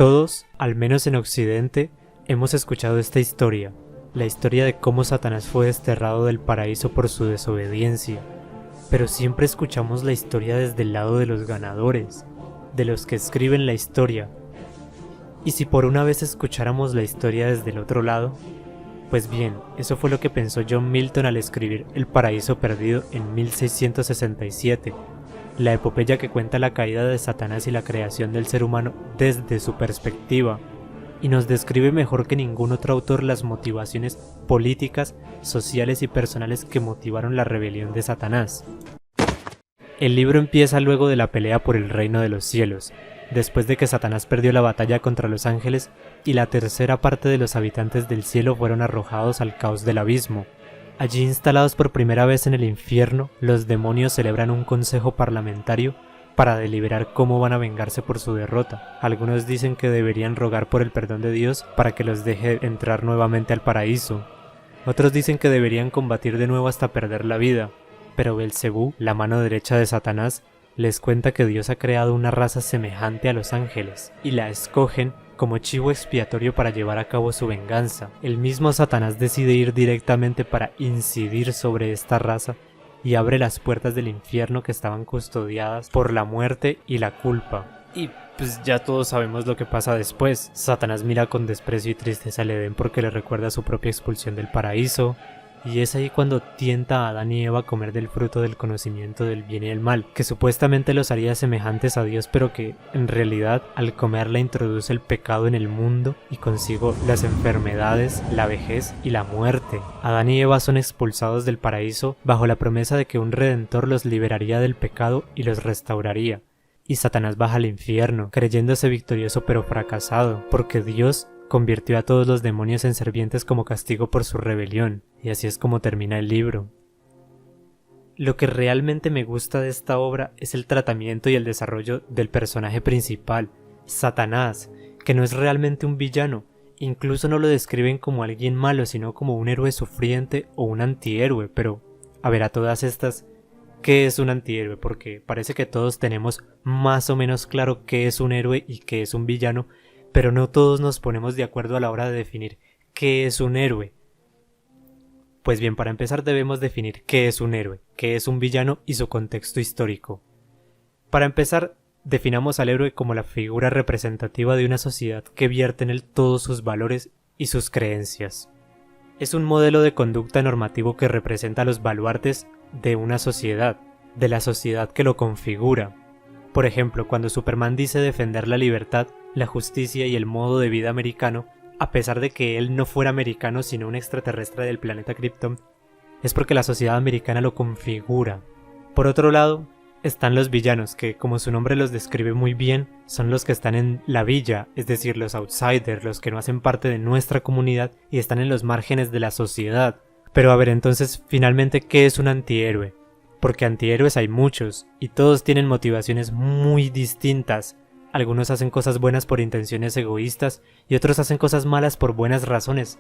Todos, al menos en Occidente, hemos escuchado esta historia, la historia de cómo Satanás fue desterrado del paraíso por su desobediencia, pero siempre escuchamos la historia desde el lado de los ganadores, de los que escriben la historia. ¿Y si por una vez escucháramos la historia desde el otro lado? Pues bien, eso fue lo que pensó John Milton al escribir El Paraíso Perdido en 1667, la epopeya que cuenta la caída de Satanás y la creación del ser humano desde su perspectiva, y nos describe mejor que ningún otro autor las motivaciones políticas, sociales y personales que motivaron la rebelión de Satanás. El libro empieza luego de la pelea por el reino de los cielos, después de que Satanás perdió la batalla contra los ángeles y la tercera parte de los habitantes del cielo fueron arrojados al caos del abismo. Allí, instalados por primera vez en el infierno, los demonios celebran un consejo parlamentario para deliberar cómo van a vengarse por su derrota. Algunos dicen que deberían rogar por el perdón de Dios para que los deje entrar nuevamente al paraíso. Otros dicen que deberían combatir de nuevo hasta perder la vida. Pero Belcebú, la mano derecha de Satanás, les cuenta que Dios ha creado una raza semejante a los ángeles, y la escogen como chivo expiatorio para llevar a cabo su venganza. El mismo Satanás decide ir directamente para incidir sobre esta raza y abre las puertas del infierno que estaban custodiadas por la muerte y la culpa. Y pues ya todos sabemos lo que pasa después. Satanás mira con desprecio y tristeza al Edén porque le recuerda su propia expulsión del paraíso. Y es ahí cuando tienta a Adán y Eva a comer del fruto del conocimiento del bien y el mal, que supuestamente los haría semejantes a Dios, pero que en realidad al comerla introduce el pecado en el mundo y consigo las enfermedades, la vejez y la muerte. Adán y Eva son expulsados del paraíso bajo la promesa de que un redentor los liberaría del pecado y los restauraría. Y Satanás baja al infierno, creyéndose victorioso pero fracasado, porque Dios convirtió a todos los demonios en serpientes como castigo por su rebelión, y así es como termina el libro. Lo que realmente me gusta de esta obra es el tratamiento y el desarrollo del personaje principal, Satanás, que no es realmente un villano, incluso no lo describen como alguien malo, sino como un héroe sufriente o un antihéroe, pero, a ver, a todas estas, ¿qué es un antihéroe? Porque parece que todos tenemos más o menos claro qué es un héroe y qué es un villano, pero no todos nos ponemos de acuerdo a la hora de definir qué es un héroe. Pues bien, para empezar debemos definir qué es un héroe, qué es un villano y su contexto histórico. Para empezar, definamos al héroe como la figura representativa de una sociedad que vierte en él todos sus valores y sus creencias. Es un modelo de conducta normativo que representa los baluartes de una sociedad, de la sociedad que lo configura. Por ejemplo, cuando Superman dice defender la libertad, la justicia y el modo de vida americano, a pesar de que él no fuera americano sino un extraterrestre del planeta Krypton, es porque la sociedad americana lo configura. Por otro lado, están los villanos, que como su nombre los describe muy bien, son los que están en la villa, es decir, los outsiders, los que no hacen parte de nuestra comunidad y están en los márgenes de la sociedad. Pero a ver, entonces, finalmente, ¿qué es un antihéroe? Porque antihéroes hay muchos, y todos tienen motivaciones muy distintas. Algunos hacen cosas buenas por intenciones egoístas, y otros hacen cosas malas por buenas razones.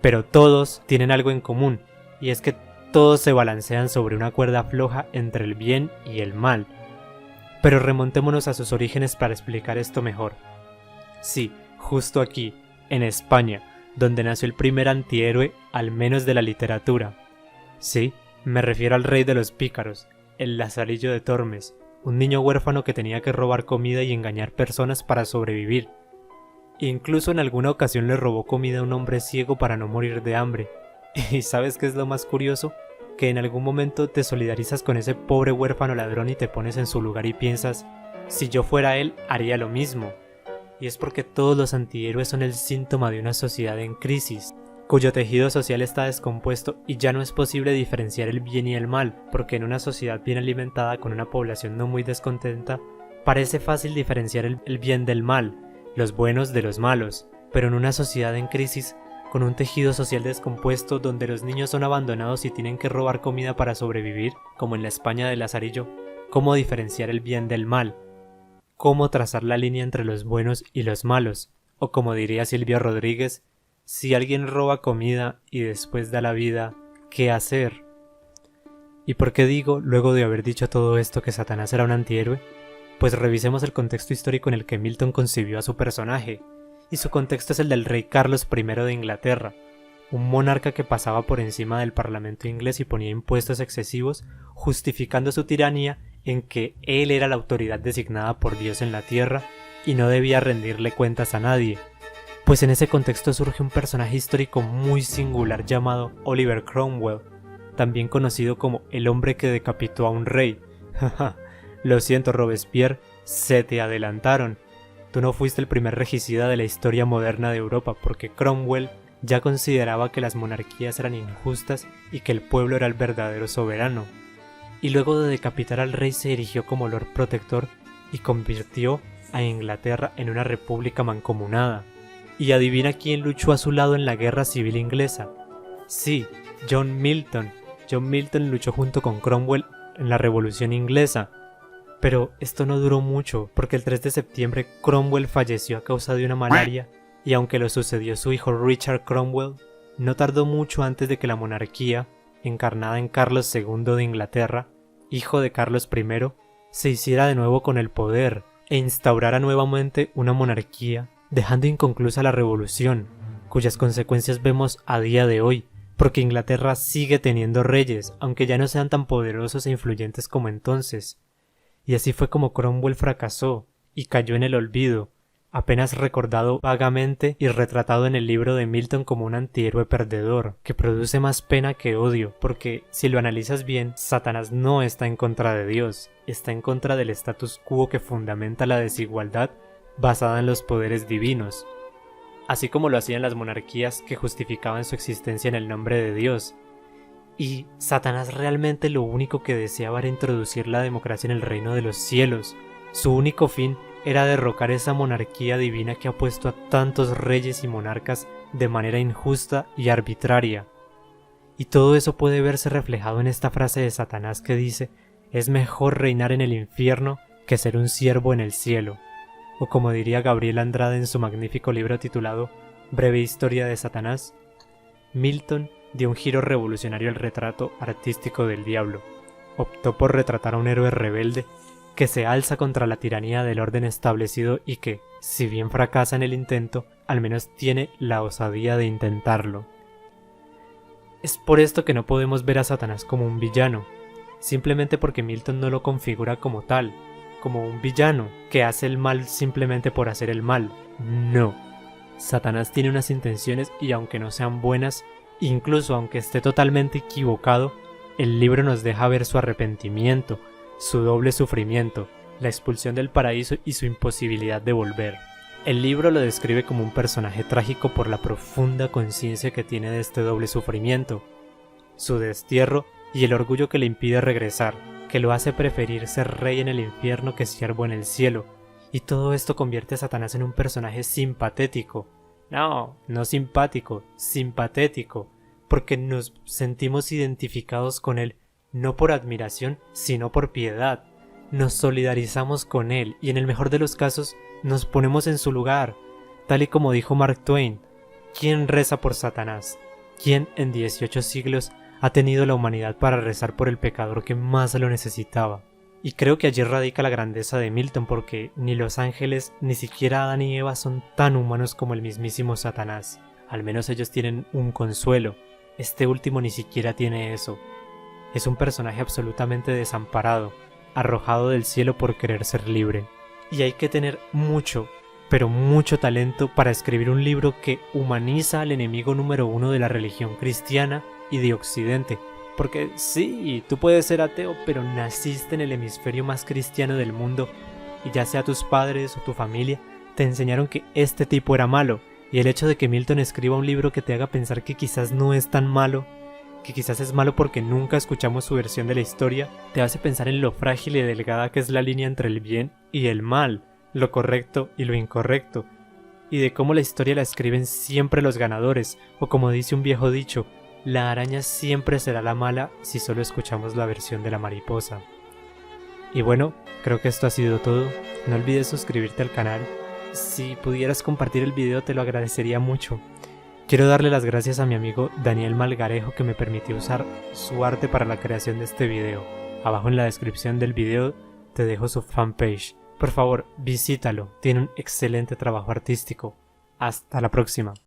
Pero todos tienen algo en común, y es que todos se balancean sobre una cuerda floja entre el bien y el mal. Pero remontémonos a sus orígenes para explicar esto mejor. Sí, justo aquí, en España, donde nació el primer antihéroe, al menos de la literatura. Sí, me refiero al rey de los pícaros, el Lazarillo de Tormes, un niño huérfano que tenía que robar comida y engañar personas para sobrevivir. Incluso en alguna ocasión le robó comida a un hombre ciego para no morir de hambre. ¿Y sabes qué es lo más curioso? Que en algún momento te solidarizas con ese pobre huérfano ladrón y te pones en su lugar y piensas, si yo fuera él, haría lo mismo. Y es porque todos los antihéroes son el síntoma de una sociedad en crisis, cuyo tejido social está descompuesto y ya no es posible diferenciar el bien y el mal, porque en una sociedad bien alimentada con una población no muy descontenta, parece fácil diferenciar el bien del mal, los buenos de los malos, pero en una sociedad en crisis, con un tejido social descompuesto donde los niños son abandonados y tienen que robar comida para sobrevivir, como en la España de Lazarillo, ¿cómo diferenciar el bien del mal? ¿Cómo trazar la línea entre los buenos y los malos? O como diría Silvio Rodríguez, si alguien roba comida y después da la vida, ¿qué hacer? ¿Y por qué digo, luego de haber dicho todo esto, que Satanás era un antihéroe? Pues revisemos el contexto histórico en el que Milton concibió a su personaje, y su contexto es el del rey Carlos I de Inglaterra, un monarca que pasaba por encima del parlamento inglés y ponía impuestos excesivos, justificando su tiranía en que él era la autoridad designada por Dios en la tierra y no debía rendirle cuentas a nadie. Pues en ese contexto surge un personaje histórico muy singular llamado Oliver Cromwell, también conocido como el hombre que decapitó a un rey. Lo siento, Robespierre, se te adelantaron. Tú no fuiste el primer regicida de la historia moderna de Europa, porque Cromwell ya consideraba que las monarquías eran injustas y que el pueblo era el verdadero soberano. Y luego de decapitar al rey se erigió como Lord Protector y convirtió a Inglaterra en una república mancomunada. Y adivina quién luchó a su lado en la guerra civil inglesa. Sí, John Milton. John Milton luchó junto con Cromwell en la Revolución Inglesa. Pero esto no duró mucho, porque el 3 de septiembre Cromwell falleció a causa de una malaria, y aunque lo sucedió su hijo Richard Cromwell, no tardó mucho antes de que la monarquía, encarnada en Carlos II de Inglaterra, hijo de Carlos I, se hiciera de nuevo con el poder e instaurara nuevamente una monarquía, dejando inconclusa la revolución, cuyas consecuencias vemos a día de hoy, porque Inglaterra sigue teniendo reyes, aunque ya no sean tan poderosos e influyentes como entonces. Y así fue como Cromwell fracasó y cayó en el olvido, apenas recordado vagamente y retratado en el libro de Milton como un antihéroe perdedor, que produce más pena que odio, porque si lo analizas bien, Satanás no está en contra de Dios, está en contra del status quo que fundamenta la desigualdad basada en los poderes divinos, así como lo hacían las monarquías que justificaban su existencia en el nombre de Dios. Y Satanás realmente lo único que deseaba era introducir la democracia en el reino de los cielos. Su único fin era derrocar esa monarquía divina que ha puesto a tantos reyes y monarcas de manera injusta y arbitraria. Y todo eso puede verse reflejado en esta frase de Satanás que dice: es mejor reinar en el infierno que ser un siervo en el cielo. O como diría Gabriel Andrade en su magnífico libro titulado Breve Historia de Satanás, Milton dio un giro revolucionario al retrato artístico del diablo. Optó por retratar a un héroe rebelde que se alza contra la tiranía del orden establecido y que, si bien fracasa en el intento, al menos tiene la osadía de intentarlo. Es por esto que no podemos ver a Satanás como un villano, simplemente porque Milton no lo configura como tal, como un villano que hace el mal simplemente por hacer el mal. No. Satanás tiene unas intenciones y aunque no sean buenas, incluso aunque esté totalmente equivocado, el libro nos deja ver su arrepentimiento, su doble sufrimiento, la expulsión del paraíso y su imposibilidad de volver. El libro lo describe como un personaje trágico por la profunda conciencia que tiene de este doble sufrimiento, su destierro y el orgullo que le impide regresar, que lo hace preferir ser rey en el infierno que siervo en el cielo, y todo esto convierte a Satanás en un personaje simpatético. No simpático, simpatético, porque nos sentimos identificados con él, no por admiración, sino por piedad. Nos solidarizamos con él y en el mejor de los casos nos ponemos en su lugar, tal y como dijo Mark Twain. ¿Quién reza por Satanás? ¿Quién en 18 siglos ha tenido la humanidad para rezar por el pecador que más lo necesitaba? Y creo que allí radica la grandeza de Milton, porque ni los ángeles ni siquiera Adán y Eva son tan humanos como el mismísimo Satanás. Al menos ellos tienen un consuelo. Este último ni siquiera tiene eso. Es un personaje absolutamente desamparado, arrojado del cielo por querer ser libre. Y hay que tener mucho, pero mucho talento para escribir un libro que humaniza al enemigo número uno de la religión cristiana y de Occidente. Porque sí, tú puedes ser ateo, pero naciste en el hemisferio más cristiano del mundo, y ya sea tus padres o tu familia, te enseñaron que este tipo era malo, y el hecho de que Milton escriba un libro que te haga pensar que quizás no es tan malo, que quizás es malo porque nunca escuchamos su versión de la historia, te hace pensar en lo frágil y delgada que es la línea entre el bien y el mal, lo correcto y lo incorrecto, y de cómo la historia la escriben siempre los ganadores, o como dice un viejo dicho, la araña siempre será la mala si solo escuchamos la versión de la mariposa. Y bueno, creo que esto ha sido todo. No olvides suscribirte al canal. Si pudieras compartir el video te lo agradecería mucho. Quiero darle las gracias a mi amigo Daniel Malgarejo que me permitió usar su arte para la creación de este video. Abajo en la descripción del video te dejo su fanpage. Por favor, visítalo, tiene un excelente trabajo artístico. Hasta la próxima.